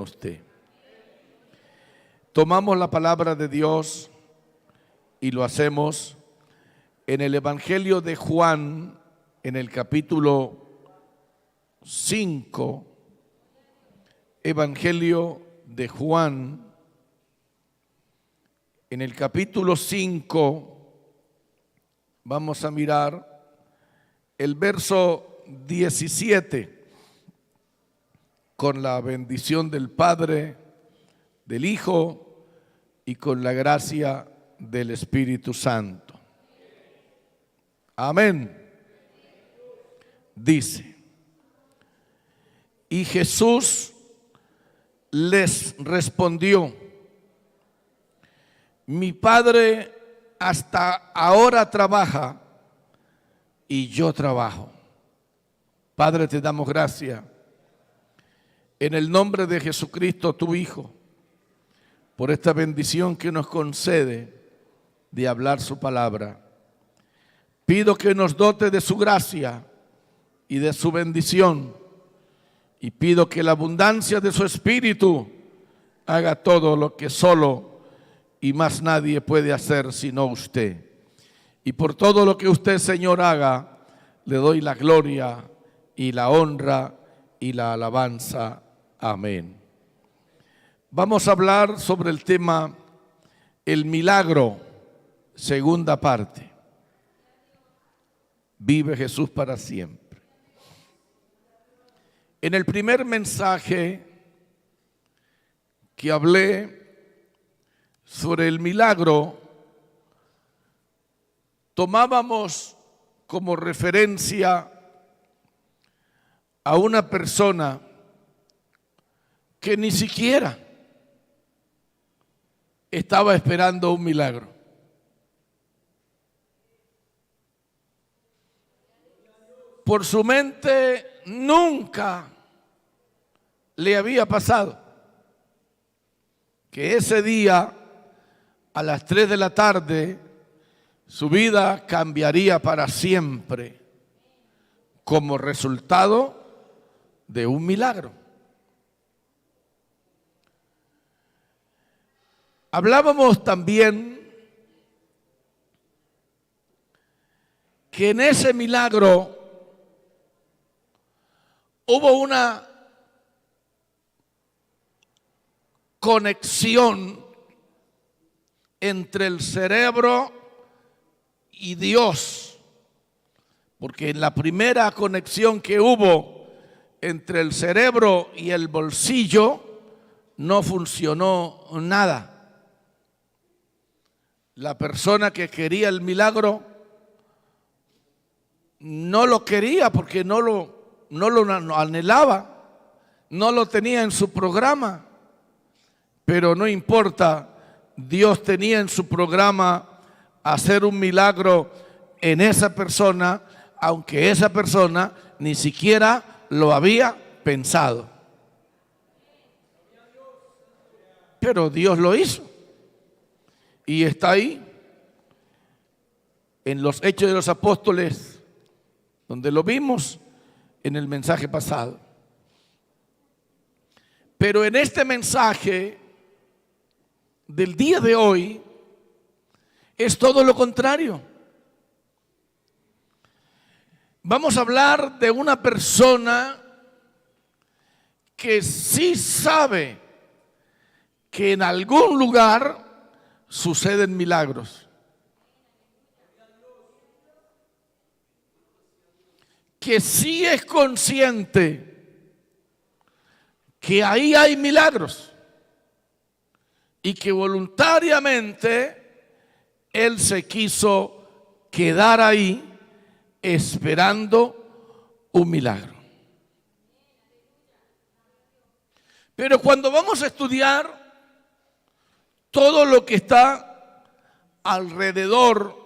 usted. Tomamos la palabra de Dios y lo hacemos en el Evangelio de Juan, en el capítulo 5, Evangelio de Juan, en el capítulo 5, vamos a mirar el verso 17, con la bendición del Padre, del Hijo y con la gracia del Espíritu Santo. Amén. Dice: y Jesús les respondió: mi Padre hasta ahora trabaja y yo trabajo. Padre, te damos gracias en el nombre de Jesucristo, tu Hijo, por esta bendición que nos concede de hablar su palabra. Pido que nos dote de su gracia y de su bendición, y pido que la abundancia de su Espíritu haga todo lo que solo y más nadie puede hacer sino usted. Y por todo lo que usted, Señor, haga, le doy la gloria y la honra y la alabanza. Amén. Vamos a hablar sobre el tema el milagro, segunda parte. Vive Jesús para siempre. En el primer mensaje que hablé sobre el milagro, tomábamos como referencia a una persona que ni siquiera estaba esperando un milagro. Por su mente nunca le había pasado que ese día a las 3 de la tarde su vida cambiaría para siempre como resultado de un milagro. Hablábamos también que en ese milagro hubo una conexión entre el cerebro y Dios, porque en la primera conexión que hubo entre el cerebro y el bolsillo no funcionó nada. La persona que quería el milagro no lo quería porque no lo anhelaba, no lo tenía en su programa, pero no importa, Dios tenía en su programa hacer un milagro en esa persona, aunque esa persona ni siquiera lo había pensado. Pero Dios lo hizo. Y está ahí, en los Hechos de los Apóstoles, donde lo vimos en el mensaje pasado. Pero en este mensaje del día de hoy es todo lo contrario. Vamos a hablar de una persona que sí sabe que en algún lugar suceden milagros, que sí es consciente que ahí hay milagros y que voluntariamente él se quiso quedar ahí esperando un milagro. Pero cuando vamos a estudiar todo lo que está alrededor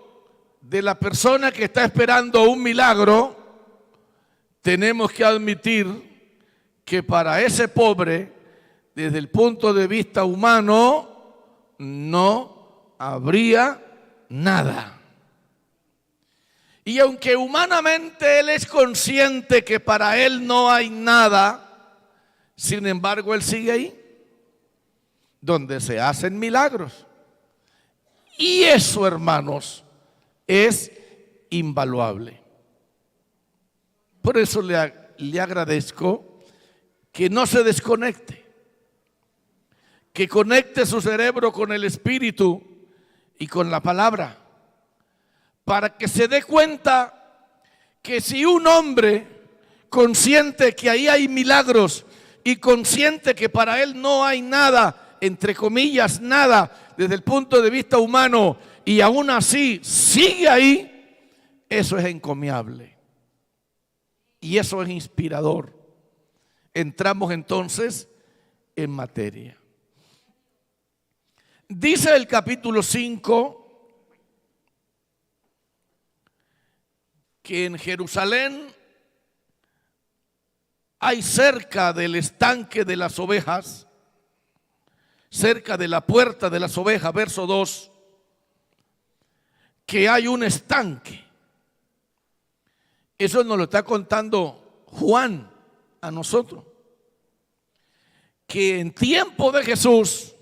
de la persona que está esperando un milagro, tenemos que admitir que para ese pobre, desde el punto de vista humano, no habría nada. Y aunque humanamente él es consciente que para él no hay nada, sin embargo él sigue ahí. donde se hacen milagros. Y eso, hermanos, es invaluable. Por eso le agradezco que no se desconecte, que conecte su cerebro con el Espíritu y con la palabra, para que se dé cuenta que si un hombre consciente que ahí hay milagros y consciente que para él no hay nada, entre comillas, nada desde el punto de vista humano, y aún así sigue ahí, eso es encomiable y eso es inspirador. Entramos entonces en materia. Dice el capítulo 5 que en Jerusalén hay cerca del estanque de las ovejas, cerca de la puerta de las ovejas, verso 2, que hay un estanque. Eso nos lo está contando Juan a nosotros, que en tiempo de Jesús,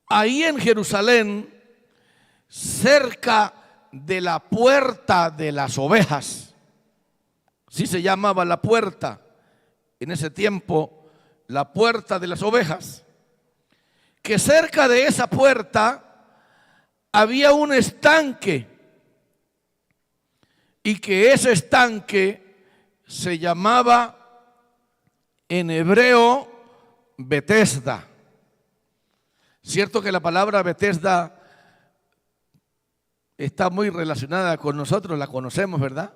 ahí en Jerusalén, cerca de la puerta de las ovejas, así se llamaba la puerta en ese tiempo, la puerta de las ovejas, que cerca de esa puerta había un estanque y que ese estanque se llamaba en hebreo Betesda. Cierto que la palabra Betesda está muy relacionada con nosotros, la conocemos, ¿verdad?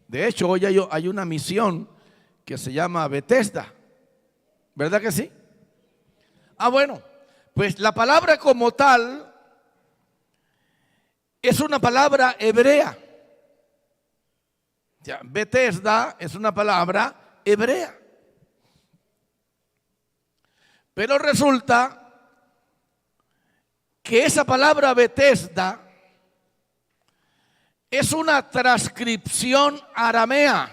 De hecho, hoy hay una misión que se llama Betesda, ¿verdad que sí? Bueno, pues la palabra como tal es una palabra hebrea. Ya, Betesda es una palabra hebrea. Pero resulta que esa palabra Betesda es una transcripción aramea.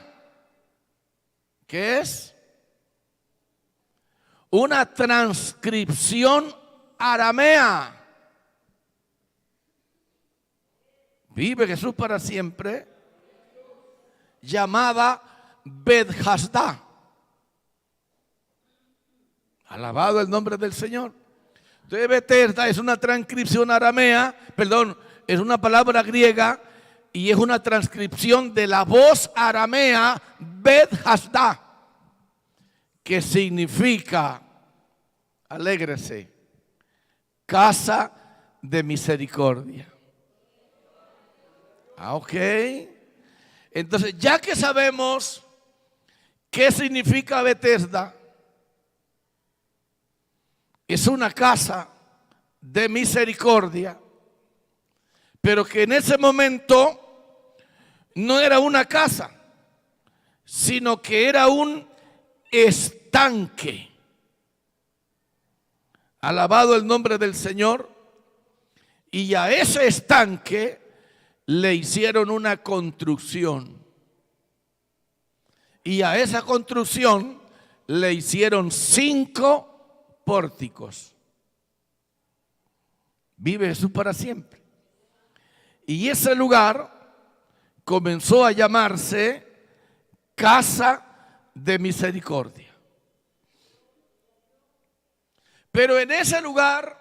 ¿Qué es? Una transcripción aramea. Vive Jesús para siempre. Llamada Bet-Hasda. Alabado el nombre del Señor. Entonces Betesda es una transcripción aramea, es una palabra griega y es una transcripción de la voz aramea Bet-Hasda, que significa, alégrese, casa de misericordia. Ok. Entonces, ya que sabemos qué significa Betesda, es una casa de misericordia, pero que en ese momento no era una casa, sino que era un estanque. Alabado el nombre del Señor. Y a ese estanque le hicieron una construcción. Y a esa construcción le hicieron 5 pórticos. Vive Jesús para siempre. Y ese lugar comenzó a llamarse Casa de Misericordia. Pero en ese lugar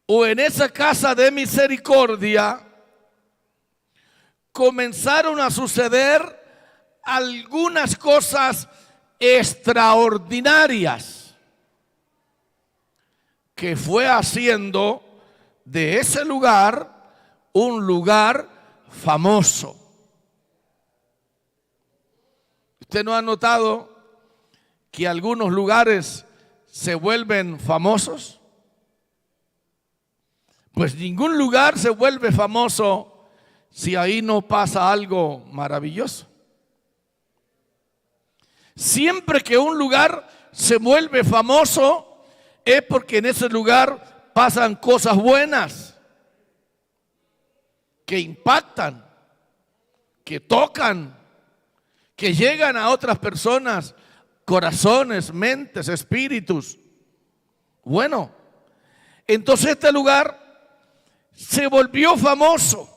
o en esa casa de misericordia comenzaron a suceder algunas cosas extraordinarias que fue haciendo de ese lugar un lugar famoso. ¿Usted no ha notado que algunos lugares se vuelven famosos? Pues ningún lugar se vuelve famoso si ahí no pasa algo maravilloso. Siempre que un lugar se vuelve famoso es porque en ese lugar pasan cosas buenas que impactan, que tocan, que llegan a otras personas, corazones, mentes, espíritus. Bueno, entonces este lugar se volvió famoso.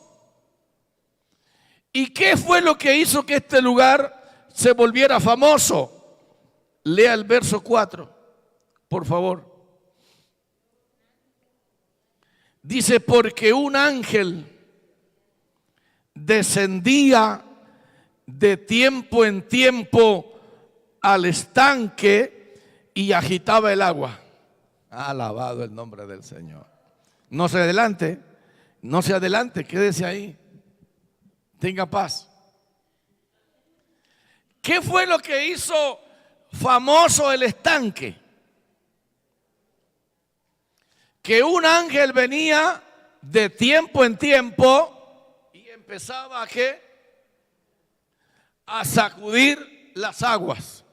¿Y qué fue lo que hizo que este lugar se volviera famoso? Lea el verso 4, por favor. Dice, porque un ángel descendía de tiempo en tiempo al estanque y agitaba el agua. Alabado el nombre del Señor. No se adelante, quédese ahí. Tenga paz. ¿Qué fue lo que hizo famoso el estanque? Que un ángel venía de tiempo en tiempo y empezaba ¿a qué? A sacudir las aguas.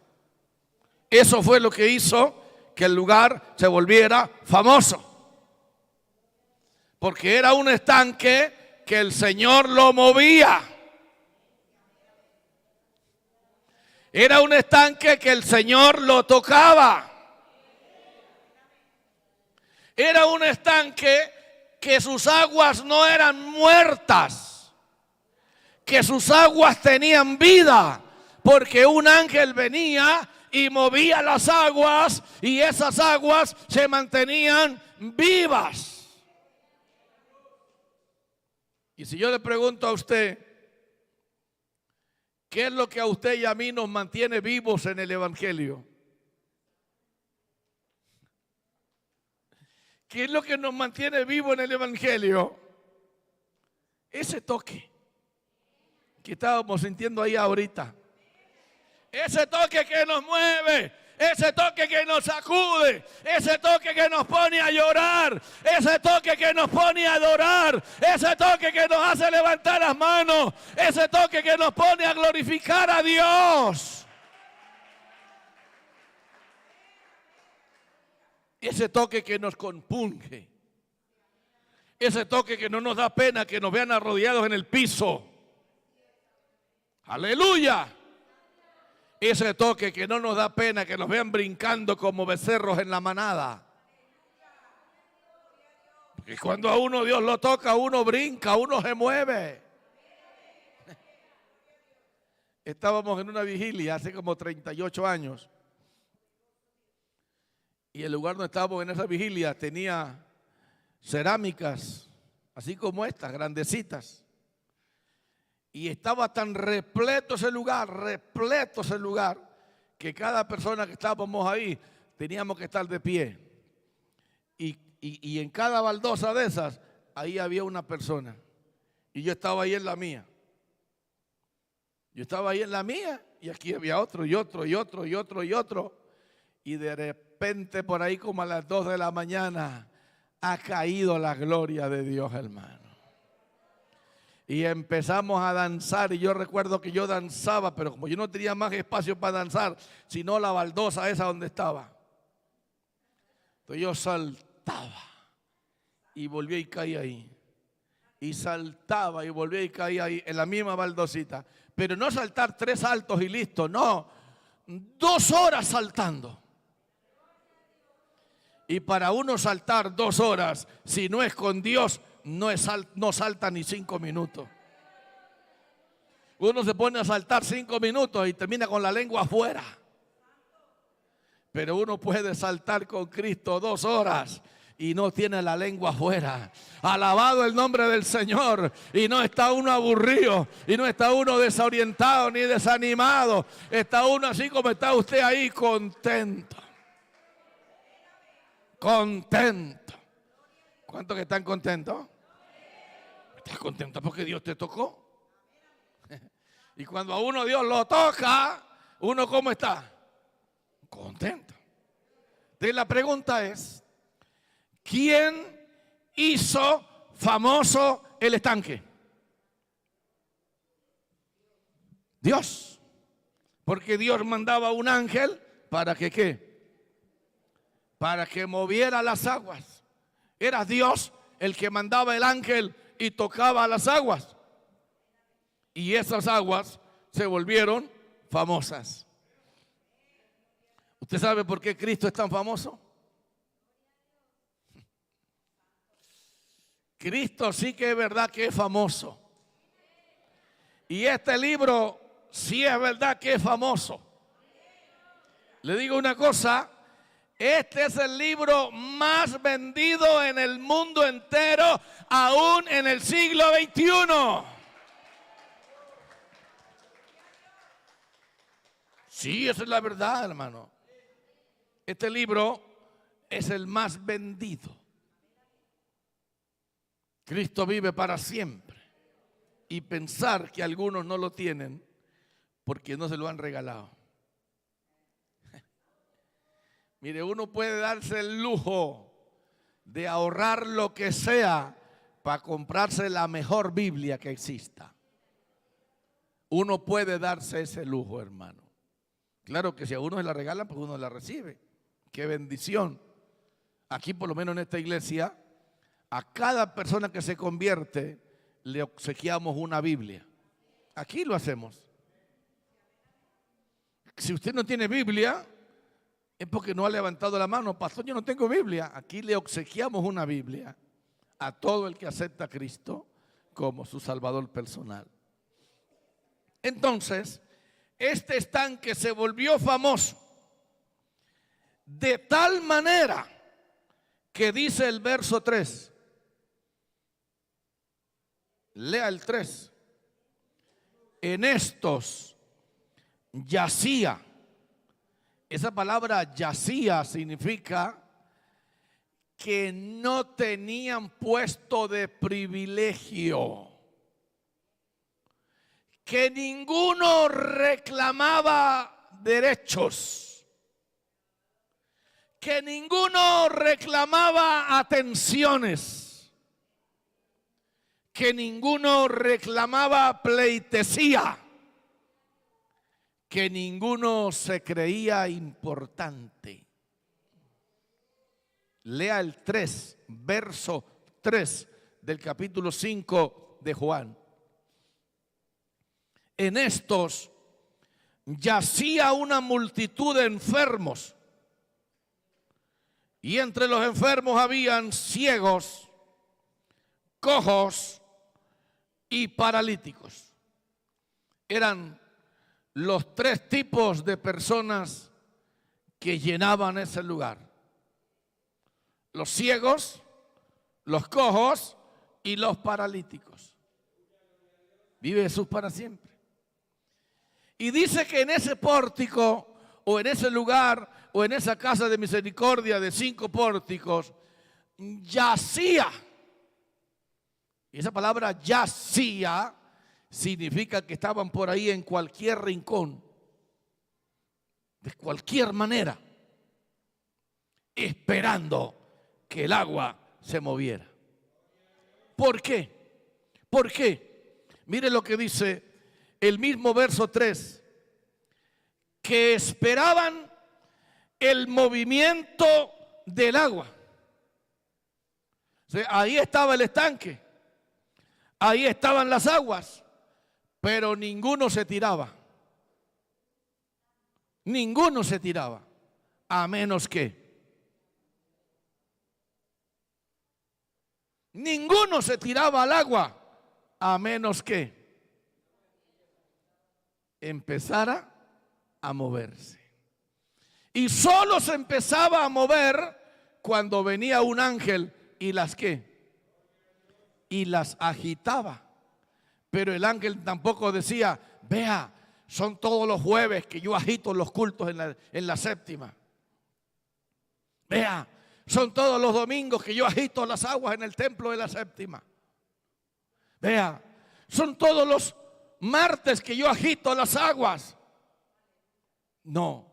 Eso fue lo que hizo que el lugar se volviera famoso. Porque era un estanque que el Señor lo movía. Era un estanque que el Señor lo tocaba. Era un estanque que sus aguas no eran muertas, que sus aguas tenían vida, porque un ángel venía y movía las aguas y esas aguas se mantenían vivas. Y si yo le pregunto a usted, ¿qué es lo que a usted y a mí nos mantiene vivos en el Evangelio? ¿Qué es lo que nos mantiene vivos en el Evangelio? Ese toque que estábamos sintiendo ahí ahorita. Ese toque que nos mueve, ese toque que nos sacude, ese toque que nos pone a llorar, ese toque que nos pone a adorar, ese toque que nos hace levantar las manos, ese toque que nos pone a glorificar a Dios. Ese toque que nos compunge, ese toque que no nos da pena que nos vean arrodillados en el piso. Aleluya. Ese toque que no nos da pena que nos vean brincando como becerros en la manada. Porque cuando a uno Dios lo toca, uno brinca, uno se mueve. Estábamos en una vigilia hace como 38 años. Y el lugar donde estábamos en esa vigilia tenía cerámicas, así como estas, grandecitas. Y estaba tan repleto ese lugar, que cada persona que estábamos ahí teníamos que estar de pie. Y en cada baldosa de esas, ahí había una persona. Y yo estaba ahí en la mía. Y aquí había otro, y otro, y otro, y otro, y otro. Y de repente por ahí como a las 2 de la mañana ha caído la gloria de Dios, hermano. Y empezamos a danzar y yo recuerdo que yo danzaba, pero como yo no tenía más espacio para danzar, sino la baldosa esa donde estaba. Entonces yo saltaba y volvía y caía ahí. Y saltaba y volvía y caía ahí en la misma baldosita. Pero no saltar 3 saltos y listo, no. 2 horas saltando. Y para uno saltar 2 horas, si no es con Dios, no salta ni 5 minutos. Uno se pone a saltar 5 minutos y termina con la lengua afuera. Pero uno puede saltar con Cristo 2 horas y no tiene la lengua afuera. Alabado el nombre del Señor. Y no está uno aburrido, y no está uno desorientado ni desanimado. Está uno así como está usted ahí, contento. Contento. ¿Cuántos que están contentos? ¿Estás contento porque Dios te tocó? Y cuando a uno Dios lo toca, ¿uno cómo está? Contento. Entonces la pregunta es, ¿quién hizo famoso el estanque? Dios. Porque Dios mandaba un ángel para que ¿qué? Para que moviera las aguas. Era Dios el que mandaba el ángel y tocaba las aguas. Y esas aguas se volvieron famosas. ¿Usted sabe por qué Cristo es tan famoso? Cristo sí que es verdad que es famoso. Y este libro sí es verdad que es famoso. Le digo una cosa, este es el libro más vendido en el mundo entero, aún en el siglo XXI. Sí, esa es la verdad, hermano. Este libro es el más vendido. Cristo vive para siempre. Y pensar que algunos no lo tienen porque no se lo han regalado. Mire, uno puede darse el lujo de ahorrar lo que sea para comprarse la mejor Biblia que exista. Uno puede darse ese lujo, hermano. Claro que si a uno se la regalan, pues uno la recibe. ¡Qué bendición! Aquí, por lo menos en esta iglesia, a cada persona que se convierte, le obsequiamos una Biblia. Aquí lo hacemos. Si usted no tiene Biblia, es porque no ha levantado la mano. Pastor, yo no tengo Biblia. Aquí le obsequiamos una Biblia a todo el que acepta a Cristo como su Salvador personal. Entonces, este estanque se volvió famoso de tal manera que dice el verso 3. Lea el 3. En estos yacía. Esa palabra yacía significa que no tenían puesto de privilegio, que ninguno reclamaba derechos, que ninguno reclamaba atenciones, que ninguno reclamaba pleitesía, que ninguno se creía importante. Lea el 3, verso 3 del capítulo 5 de Juan. En estos yacía una multitud de enfermos, y entre los enfermos habían ciegos, cojos y paralíticos. Eran los tres tipos de personas que llenaban ese lugar: los ciegos, los cojos y los paralíticos. Vive Jesús para siempre. Y dice que en ese pórtico, o en ese lugar, o en esa casa de misericordia de 5 pórticos, yacía. Y esa palabra yacía significa que estaban por ahí en cualquier rincón, de cualquier manera, esperando que el agua se moviera. ¿Por qué? ¿Por qué? Mire lo que dice el mismo verso 3, que esperaban el movimiento del agua. O sea, ahí estaba el estanque, ahí estaban las aguas, pero ninguno se tiraba. Ninguno se tiraba, a menos que ninguno se tiraba al agua, a menos que empezara a moverse. Y solo se empezaba a mover cuando venía un ángel y las ¿qué? Y las agitaba. Pero el ángel tampoco decía: vea, son todos los jueves que yo agito los cultos en la séptima. Vea, son todos los domingos que yo agito las aguas en el templo de la séptima. Vea, son todos los martes que yo agito las aguas. No.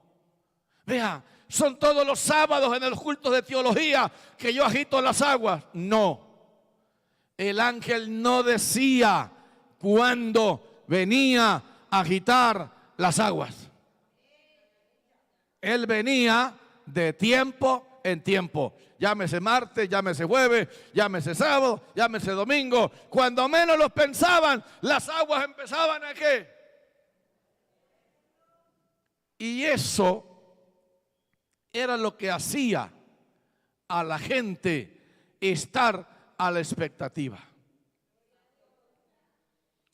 Vea, son todos los sábados en los cultos de teología que yo agito las aguas. No. El ángel no decía cuándo venía a agitar las aguas. Él venía de tiempo en tiempo. Llámese martes, llámese jueves, llámese sábado, llámese domingo. Cuando menos los pensaban, las aguas empezaban a ¿qué? Y eso era lo que hacía a la gente estar a la expectativa.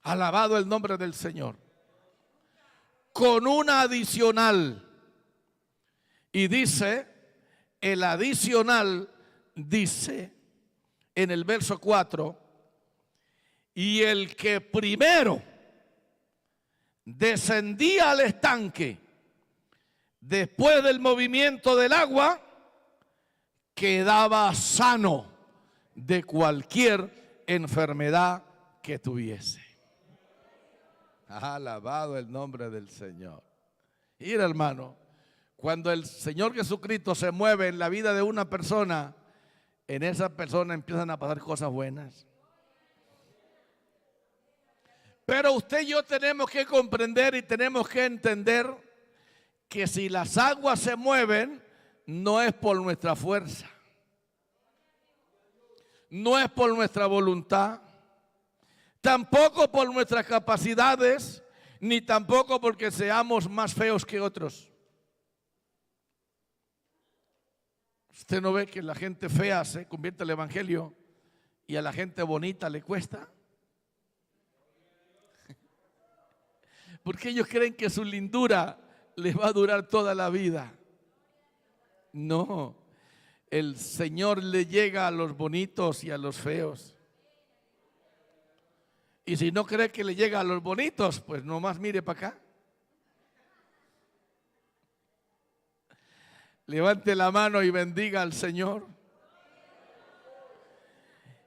Alabado el nombre del Señor. Con una adicional. Y dice, el adicional dice en el verso 4, y el que primero descendía al estanque después del movimiento del agua, quedaba sano de cualquier enfermedad que tuviese. Alabado el nombre del Señor. Mira, hermano, cuando el Señor Jesucristo se mueve en la vida de una persona, en esa persona empiezan a pasar cosas buenas. Pero usted y yo tenemos que comprender y tenemos que entender que si las aguas se mueven, no es por nuestra fuerza, no es por nuestra voluntad, tampoco por nuestras capacidades, ni tampoco porque seamos más feos que otros. ¿Usted no ve que la gente fea se convierte al evangelio y a la gente bonita le cuesta? Porque ellos creen que su lindura les va a durar toda la vida. No, el Señor le llega a los bonitos y a los feos. Y si no cree que le llega a los bonitos, pues nomás mire para acá. Levante la mano y bendiga al Señor.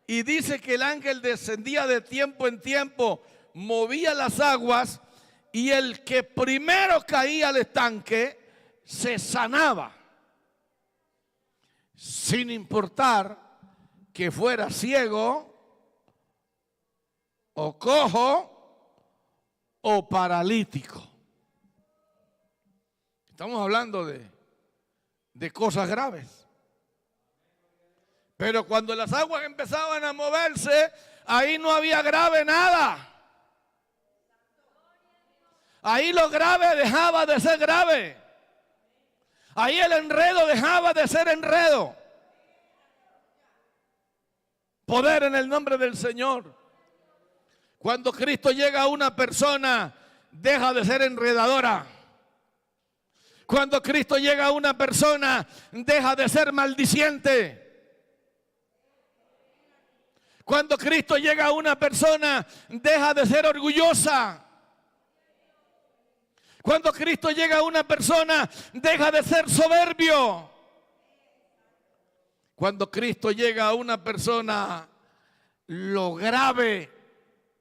Y dice que el ángel descendía de tiempo en tiempo, movía las aguas, y el que primero caía al estanque se sanaba, sin importar que fuera ciego o cojo o paralítico. Estamos hablando de cosas graves. Pero cuando las aguas empezaban a moverse, ahí no había grave nada. Ahí lo grave dejaba de ser grave. Ahí el enredo dejaba de ser enredo. Poder en el nombre del Señor. Cuando Cristo llega a una persona, deja de ser enredadora. Cuando Cristo llega a una persona, deja de ser maldiciente. Cuando Cristo llega a una persona, deja de ser orgullosa. Cuando Cristo llega a una persona, deja de ser soberbio. Cuando Cristo llega a una persona, lo grave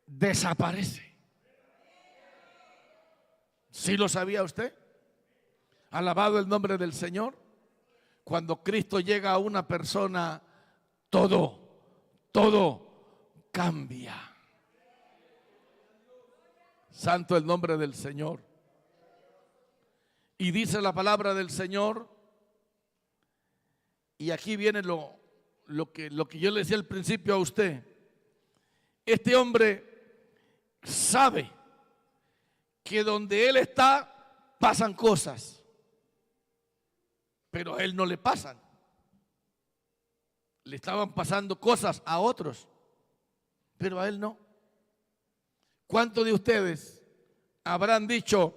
desaparece. ¿Sí lo sabía usted? Alabado el nombre del Señor. Cuando Cristo llega a una persona, todo cambia. Santo el nombre del Señor. Y dice la palabra del Señor, y aquí viene lo que yo le decía al principio a usted. Este hombre sabe que donde él está pasan cosas, pero a él no le pasan. Le estaban pasando cosas a otros, pero a él no. ¿Cuántos de ustedes habrán dicho: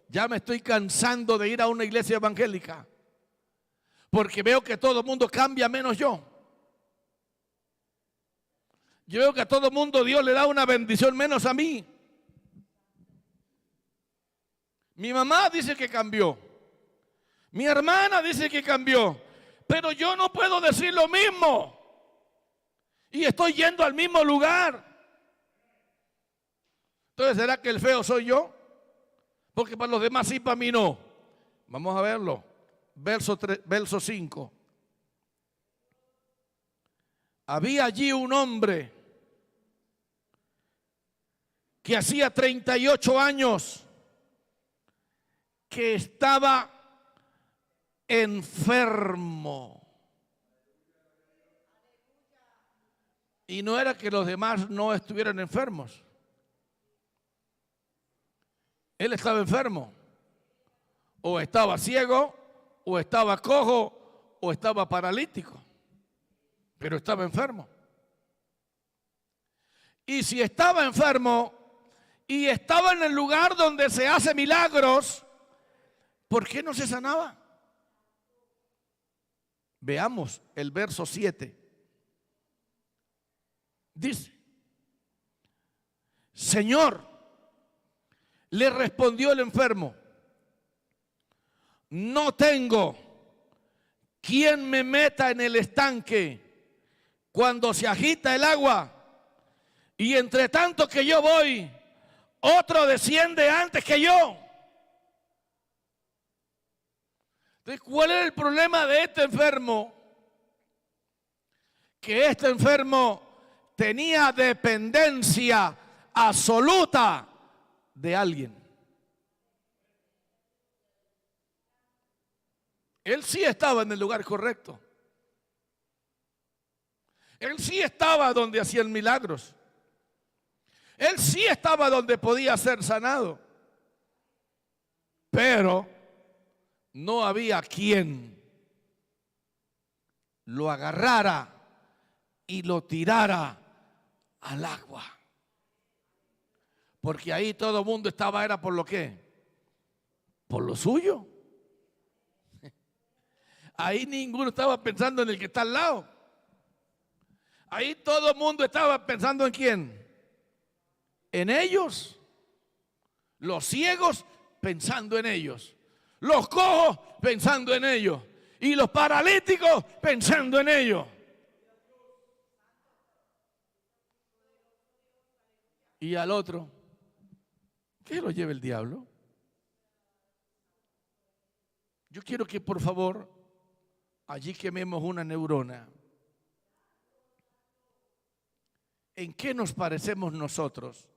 ya me estoy cansando de ir a una iglesia evangélica, porque veo que todo el mundo cambia menos yo? Yo veo que a todo el mundo Dios le da una bendición menos a mí. Mi mamá dice que cambió. Mi hermana dice que cambió. Pero yo no puedo decir lo mismo. Y estoy yendo al mismo lugar. Entonces, ¿será que el feo soy yo? Porque para los demás sí, para mí no. Vamos a verlo. Verso 5. Había allí un hombre que hacía 38 años que estaba enfermo. Y no era que los demás no estuvieran enfermos. Él estaba enfermo. O estaba ciego, o estaba cojo, o estaba paralítico. Pero estaba enfermo. Y si estaba enfermo y estaba en el lugar donde se hace milagros, ¿por qué no se sanaba? Veamos el verso 7. Dice: Señor, le respondió el enfermo, no tengo quien me meta en el estanque cuando se agita el agua, y entre tanto que yo voy, otro desciende antes que yo. Entonces, ¿cuál era el problema de este enfermo? Que este enfermo tenía dependencia absoluta de alguien. Él sí estaba en el lugar correcto. Él sí estaba donde hacían milagros. Él sí estaba donde podía ser sanado. Pero no había quien lo agarrara y lo tirara al agua. Porque ahí todo el mundo estaba, era por lo que, por lo suyo. Ahí ninguno estaba pensando en el que está al lado. Ahí todo el mundo estaba pensando en quién, en ellos. Los ciegos pensando en ellos, los cojos pensando en ellos y los paralíticos pensando en ellos. Y al otro, ¿qué lo lleva el diablo? Yo quiero que por favor allí quememos una neurona. ¿En qué nos parecemos nosotros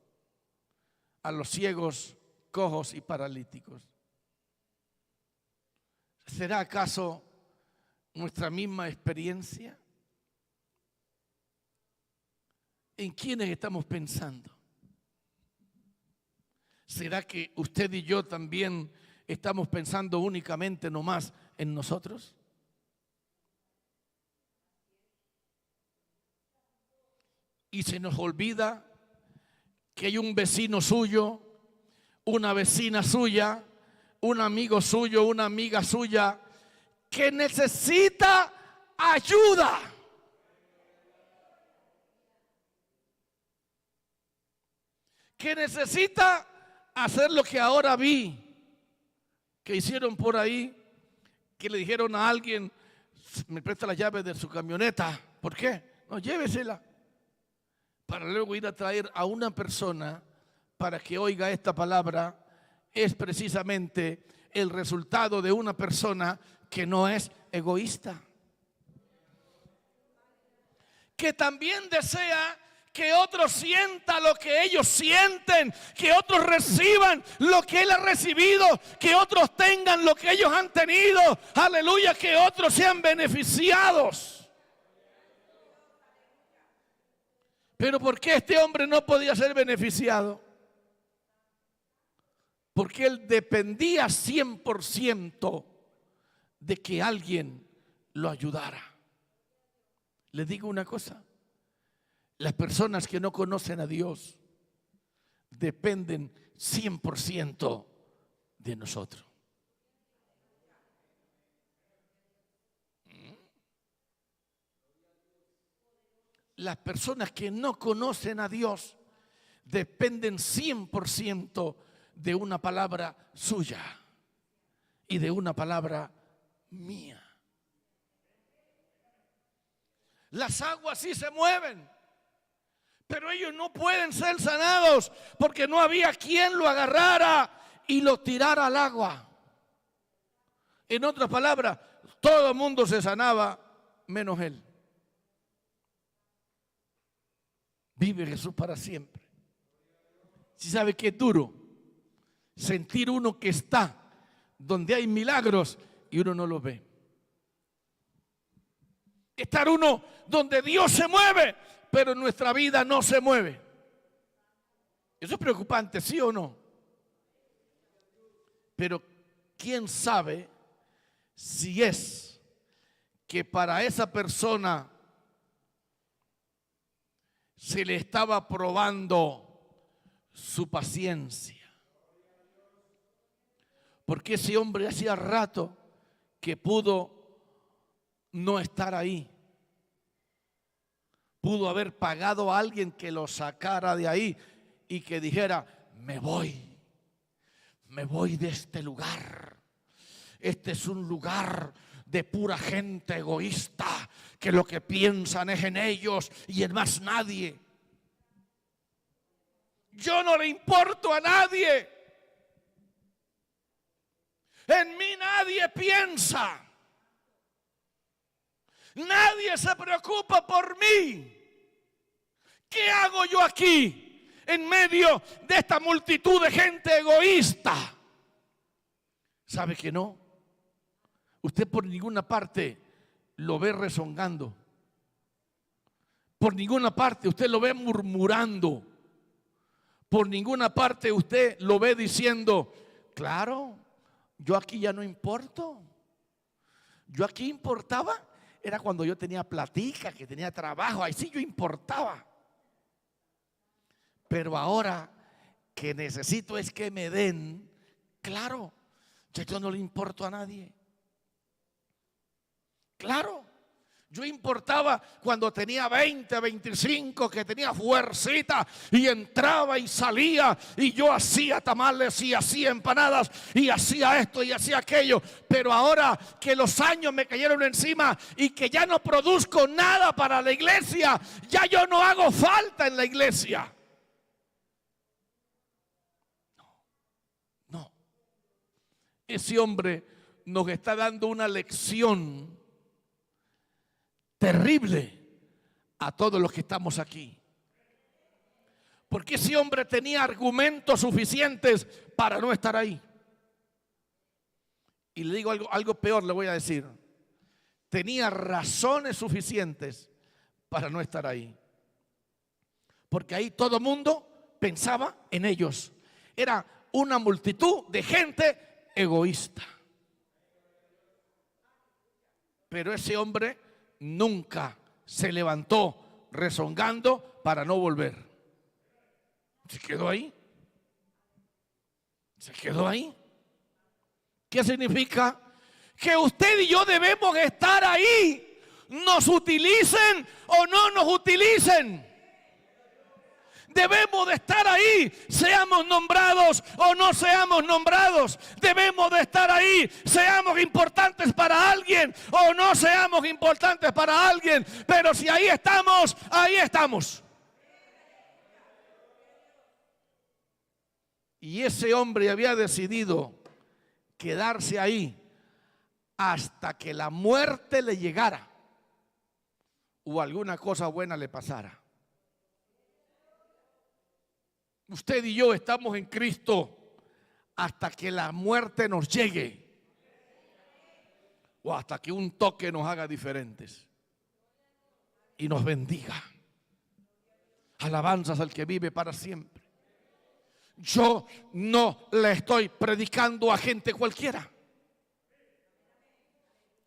a los ciegos, cojos y paralíticos? ¿Será acaso nuestra misma experiencia? ¿En quiénes estamos pensando? ¿Será que usted y yo también estamos pensando únicamente nomás en nosotros? Y se nos olvida que hay un vecino suyo, una vecina suya, un amigo suyo, una amiga suya que necesita ayuda. Que necesita hacer lo que ahora vi que hicieron por ahí, que le dijeron a alguien, me presta la llave de su camioneta. ¿Por qué? No, llévesela. Para luego ir a traer a una persona para que oiga esta palabra. Es precisamente el resultado de una persona que no es egoísta, que también desea que otros sientan lo que ellos sienten, que otros reciban lo que él ha recibido, que otros tengan lo que ellos han tenido, aleluya, que otros sean beneficiados. Pero ¿por qué este hombre no podía ser beneficiado? Porque él dependía 100% de que alguien lo ayudara. Les digo una cosa, las personas que no conocen a Dios dependen 100% de nosotros. Las personas que no conocen a Dios dependen 100% de una palabra suya y de una palabra mía. Las aguas sí se mueven, pero ellos no pueden ser sanados porque no había quien lo agarrara y lo tirara al agua. En otras palabras, todo el mundo se sanaba menos él. Vive Jesús para siempre. Si sabe que es duro sentir uno que está donde hay milagros y uno no lo ve. Estar uno donde Dios se mueve, pero nuestra vida no se mueve. Eso es preocupante, ¿sí o no? Pero ¿quién sabe si es que para esa persona se le estaba probando su paciencia. Porque ese hombre hacía rato que pudo no estar ahí. Pudo haber pagado a alguien que lo sacara de ahí y que dijera: me voy de este lugar. Este es un lugar de pura gente egoísta, que lo que piensan es en ellos y en más nadie. Yo no le importo a nadie. En mí nadie piensa. Nadie se preocupa por mí. ¿Qué hago yo aquí en medio de esta multitud de gente egoísta? ¿Sabe que no? Usted por ninguna parte lo ve rezongando. Por ninguna parte usted lo ve murmurando. Por ninguna parte usted lo ve diciendo: claro, yo aquí ya no importo. Yo aquí importaba era cuando yo tenía platica, que tenía trabajo. Ahí sí yo importaba. Pero ahora que necesito es que me den, claro, ya yo no le importo a nadie. Claro, yo importaba cuando tenía 20, 25, que tenía fuercita y entraba y salía y yo hacía tamales y hacía empanadas y hacía esto y hacía aquello. Pero ahora que los años me cayeron encima y que ya no produzco nada para la iglesia, ya yo no hago falta en la iglesia. No. Ese hombre nos está dando una lección terrible a todos los que estamos aquí. Porque ese hombre tenía argumentos suficientes para no estar ahí. Y le digo algo peor, le voy a decir. Tenía razones suficientes para no estar ahí. Porque ahí todo el mundo pensaba en ellos. Era una multitud de gente egoísta. Pero ese hombre nunca se levantó rezongando para no volver. Se quedó ahí. Se quedó ahí. ¿Qué significa? Que usted y yo debemos estar ahí. Nos utilicen o no nos utilicen. Debemos de estar ahí, seamos nombrados o no seamos nombrados. Debemos de estar ahí, seamos importantes para alguien o no seamos importantes para alguien. Pero si ahí estamos, ahí estamos. Y ese hombre había decidido quedarse ahí hasta que la muerte le llegara o alguna cosa buena le pasara. Usted y yo estamos en Cristo hasta que la muerte nos llegue o hasta que un toque nos haga diferentes y nos bendiga. Alabanzas al que vive para siempre. Yo no le estoy predicando a gente cualquiera.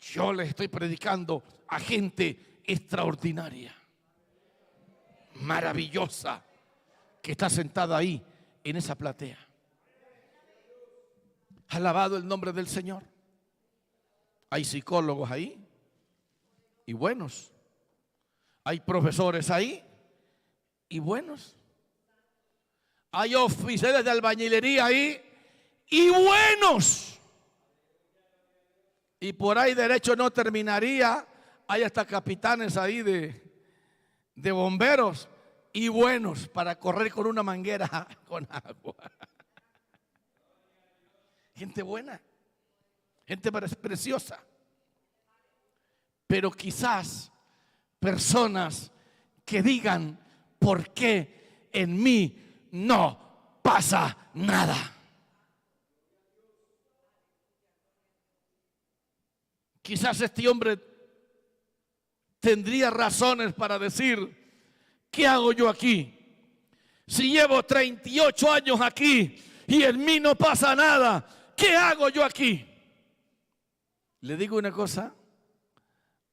Yo le estoy predicando a gente extraordinaria, maravillosa, que está sentada ahí en esa platea. Alabado el nombre del Señor. Hay psicólogos ahí y buenos. Hay profesores ahí y buenos. Hay oficiales de albañilería ahí y buenos. Y por ahí derecho no terminaría. Hay hasta capitanes ahí de bomberos y buenos para correr con una manguera con agua. Gente buena, gente preciosa. Pero quizás personas que digan: ¿por qué en mí no pasa nada? Quizás este hombre tendría razones para decir: ¿qué hago yo aquí? Si llevo 38 años aquí y en mí no pasa nada, ¿qué hago yo aquí? Le digo una cosa,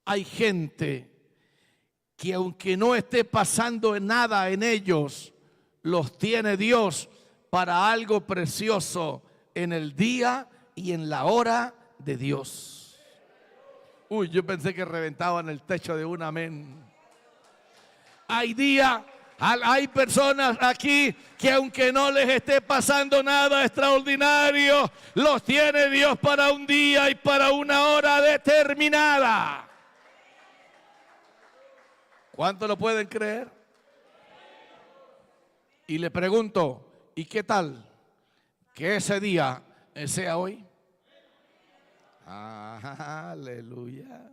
hay gente que aunque no esté pasando nada en ellos, los tiene Dios para algo precioso en el día y en la hora de Dios. Uy, yo pensé que reventaban el techo de un amén. Hay personas aquí que aunque no les esté pasando nada extraordinario, los tiene Dios para un día y para una hora determinada. ¿Cuánto lo pueden creer? Y le pregunto, ¿y qué tal que ese día sea hoy? Aleluya.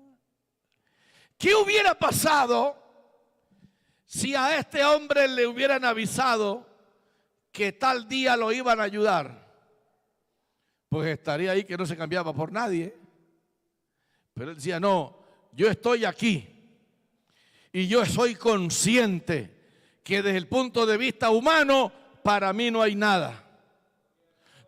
¿Qué hubiera pasado si a este hombre le hubieran avisado que tal día lo iban a ayudar? Pues estaría ahí que no se cambiaba por nadie. Pero él decía, no, yo estoy aquí y yo soy consciente que desde el punto de vista humano para mí no hay nada.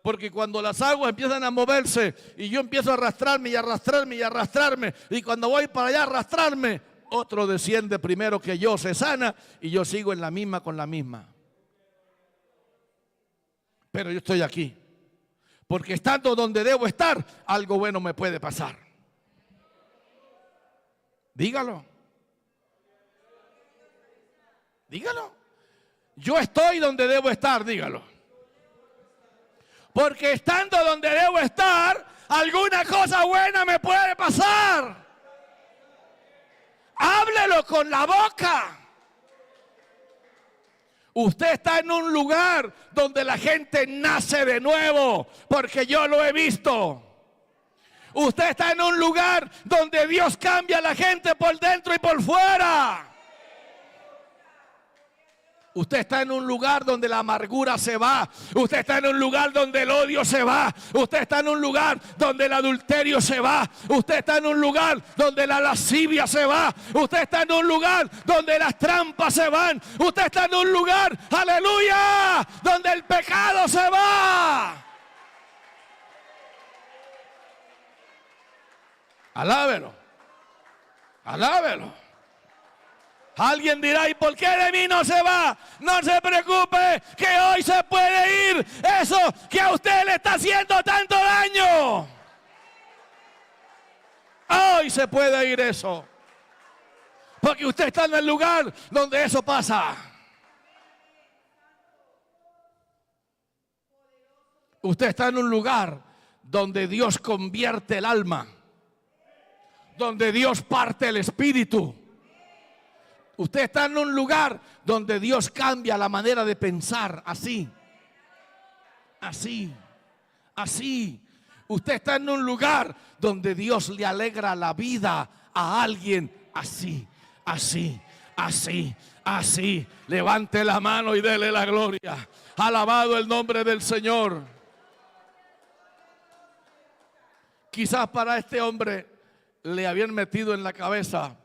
Porque cuando las aguas empiezan a moverse y yo empiezo a arrastrarme y arrastrarme y arrastrarme, y cuando voy para allá a arrastrarme, otro desciende primero que yo, se sana y yo sigo en la misma con la misma. Pero yo estoy aquí, porque estando donde debo estar, algo bueno me puede pasar. Dígalo. Dígalo. Yo estoy donde debo estar, dígalo. Porque estando donde debo estar, alguna cosa buena me puede pasar. Háblelo con la boca. Usted está en un lugar donde la gente nace de nuevo, porque yo lo he visto. Usted está en un lugar donde Dios cambia a la gente por dentro y por fuera. Usted está en un lugar donde la amargura se va. Usted está en un lugar donde el odio se va. Usted está en un lugar donde el adulterio se va. Usted está en un lugar donde la lascivia se va. Usted está en un lugar donde las trampas se van. Usted está en un lugar, aleluya, donde el pecado se va. Alábelo. Alábelo. Alguien dirá, ¿y por qué de mí no se va? No se preocupe, que hoy se puede ir eso que a usted le está haciendo tanto daño. Hoy se puede ir eso. Porque usted está en el lugar donde eso pasa. Usted está en un lugar donde Dios convierte el alma. Donde Dios parte el espíritu. Usted está en un lugar donde Dios cambia la manera de pensar, así. Usted está en un lugar donde Dios le alegra la vida a alguien, así. Levante la mano y dele la gloria. Alabado el nombre del Señor. Quizás para este hombre le habían metido en la cabeza: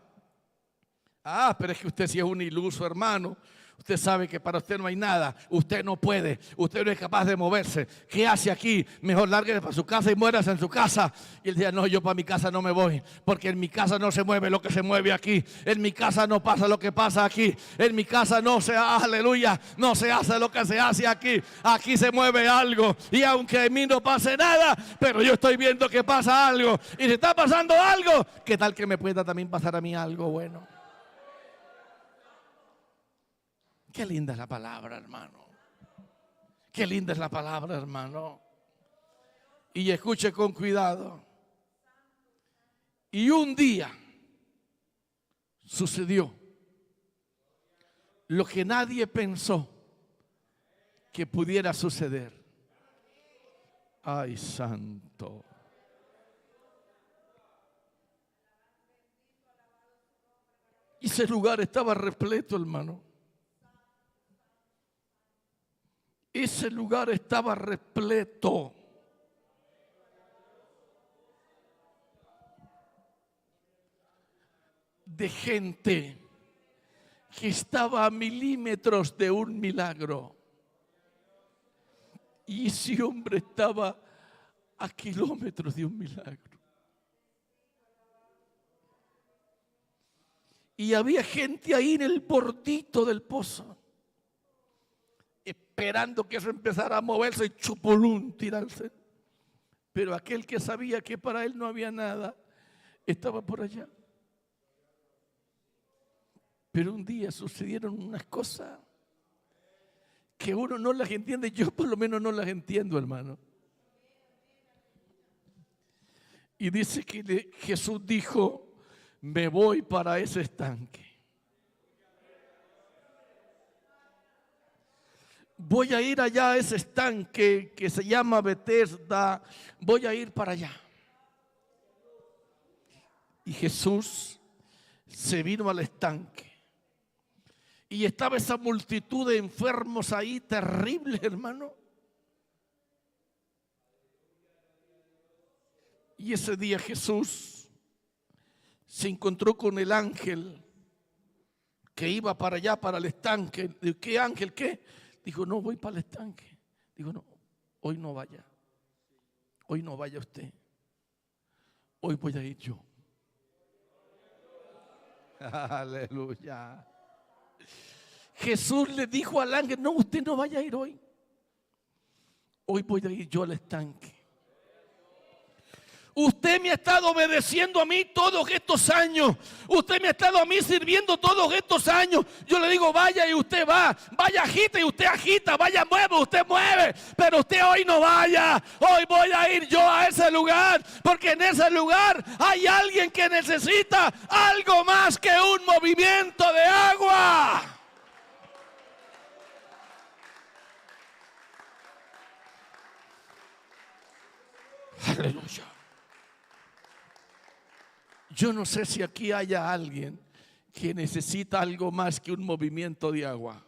pero es que usted sí es un iluso, hermano. Usted sabe que para usted no hay nada. Usted no puede. Usted no es capaz de moverse. ¿Qué hace aquí? Mejor lárguese para su casa y muérase en su casa. Y él decía, no, yo para mi casa no me voy. Porque en mi casa no se mueve lo que se mueve aquí. En mi casa no pasa lo que pasa aquí. En mi casa no se, aleluya, no se hace lo que se hace aquí. Aquí se mueve algo. Y aunque en mí no pase nada, pero yo estoy viendo que pasa algo. Y si está pasando algo, ¿qué tal que me pueda también pasar a mí algo bueno? Qué linda es la palabra, hermano. Qué linda es la palabra, hermano. Y escuche con cuidado. Y un día sucedió lo que nadie pensó que pudiera suceder. Ay, santo. Y ese lugar estaba repleto, hermano. Ese lugar estaba repleto. De gente que estaba a milímetros de un milagro. Y ese hombre estaba a kilómetros de un milagro. Y había gente ahí en el bordito del pozo, esperando que eso empezara a moverse y chupolún, tirarse. Pero aquel que sabía que para él no había nada, estaba por allá. Pero un día sucedieron unas cosas que uno no las entiende. Yo por lo menos no las entiendo, hermano. Y dice que Jesús dijo: me voy para ese estanque. Voy a ir allá a ese estanque que se llama Betesda. Voy a ir para allá. Y Jesús se vino al estanque. Y estaba esa multitud de enfermos ahí, terribles, hermano. Y ese día Jesús se encontró con el ángel que iba para allá, para el estanque. ¿Qué ángel? ¿Qué? Dijo: no, voy para el estanque. Dijo: no, hoy no vaya. Hoy no vaya usted. Hoy voy a ir yo. Aleluya. Jesús le dijo al ángel: no, usted no vaya a ir hoy. Hoy voy a ir yo al estanque. Usted me ha estado obedeciendo a mí todos estos años. Usted me ha estado a mí sirviendo todos estos años. Yo le digo: vaya, y usted va. Vaya, agita, y usted agita. Vaya, mueve, usted mueve. Pero usted hoy no vaya. Hoy voy a ir yo a ese lugar, porque en ese lugar hay alguien que necesita algo más que un movimiento de agua. Aleluya. Yo no sé si aquí haya alguien que necesita algo más que un movimiento de agua.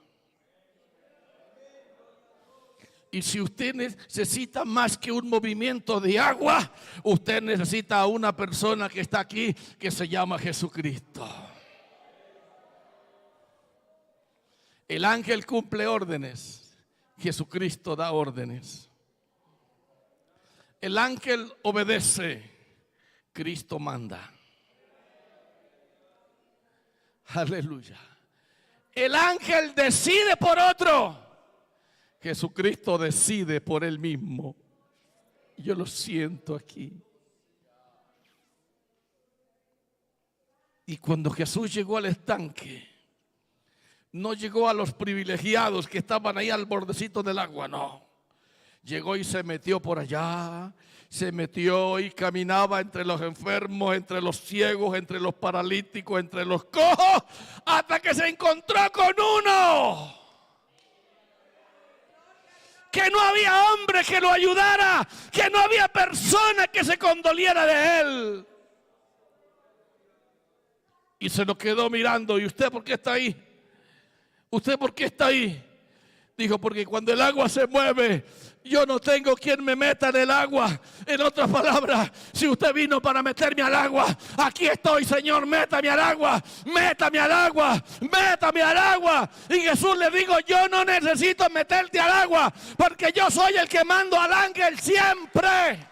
Y si usted necesita más que un movimiento de agua, usted necesita a una persona que está aquí, que se llama Jesucristo. El ángel cumple órdenes, Jesucristo da órdenes. El ángel obedece, Cristo manda. Aleluya. El ángel decide por otro, Jesucristo decide por él mismo. Yo lo siento aquí. Y cuando Jesús llegó al estanque, no llegó a los privilegiados que estaban ahí al bordecito del agua, no. Llegó y se metió por allá, se metió y caminaba entre los enfermos, entre los ciegos, entre los paralíticos, entre los cojos, hasta que se encontró con uno que no había hombre que lo ayudara, que no había persona que se condoliera de él. Y se lo quedó mirando. ¿Y usted por qué está ahí? ¿Usted por qué está ahí? Dijo: porque cuando el agua se mueve, yo no tengo quien me meta en el agua. En otras palabras, si usted vino para meterme al agua, aquí estoy, Señor, métame al agua, métame al agua, métame al agua. Y Jesús le dijo: yo no necesito meterte al agua, porque yo soy el que mando al ángel siempre.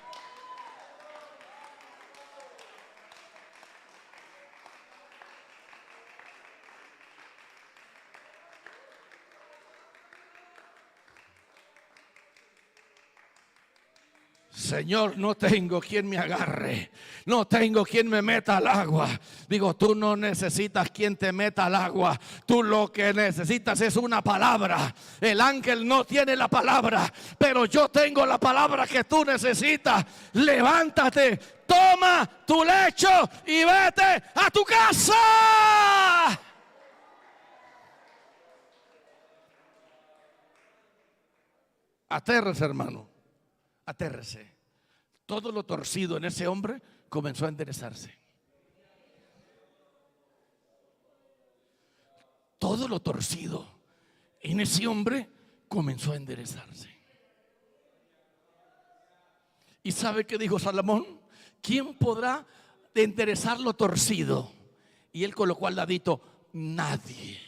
Señor, no tengo quien me agarre, no tengo quien me meta al agua. Digo: tú no necesitas quien te meta al agua, tú lo que necesitas es una palabra. El ángel no tiene la palabra, pero yo tengo la palabra que tú necesitas. Levántate, toma tu lecho y vete a tu casa. Atérrese, hermano, atérrese. Todo lo torcido en ese hombre comenzó a enderezarse. Todo lo torcido en ese hombre comenzó a enderezarse. ¿Y sabe qué dijo Salomón? ¿Quién podrá enderezar lo torcido? Y él colocó al ladito: nadie.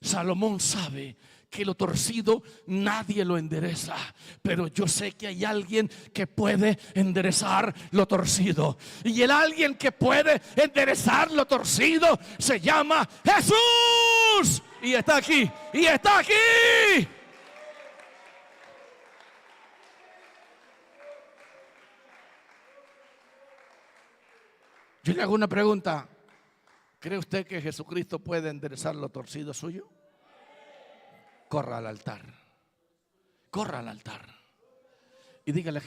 Salomón sabe que lo torcido nadie lo endereza, pero yo sé que hay alguien que puede enderezar lo torcido. Y el alguien que puede enderezar lo torcido se llama Jesús. Y está aquí, y está aquí. Yo le hago una pregunta. ¿Cree usted que Jesucristo puede enderezar lo torcido suyo? Corra al altar. Corra al altar. Y dígale a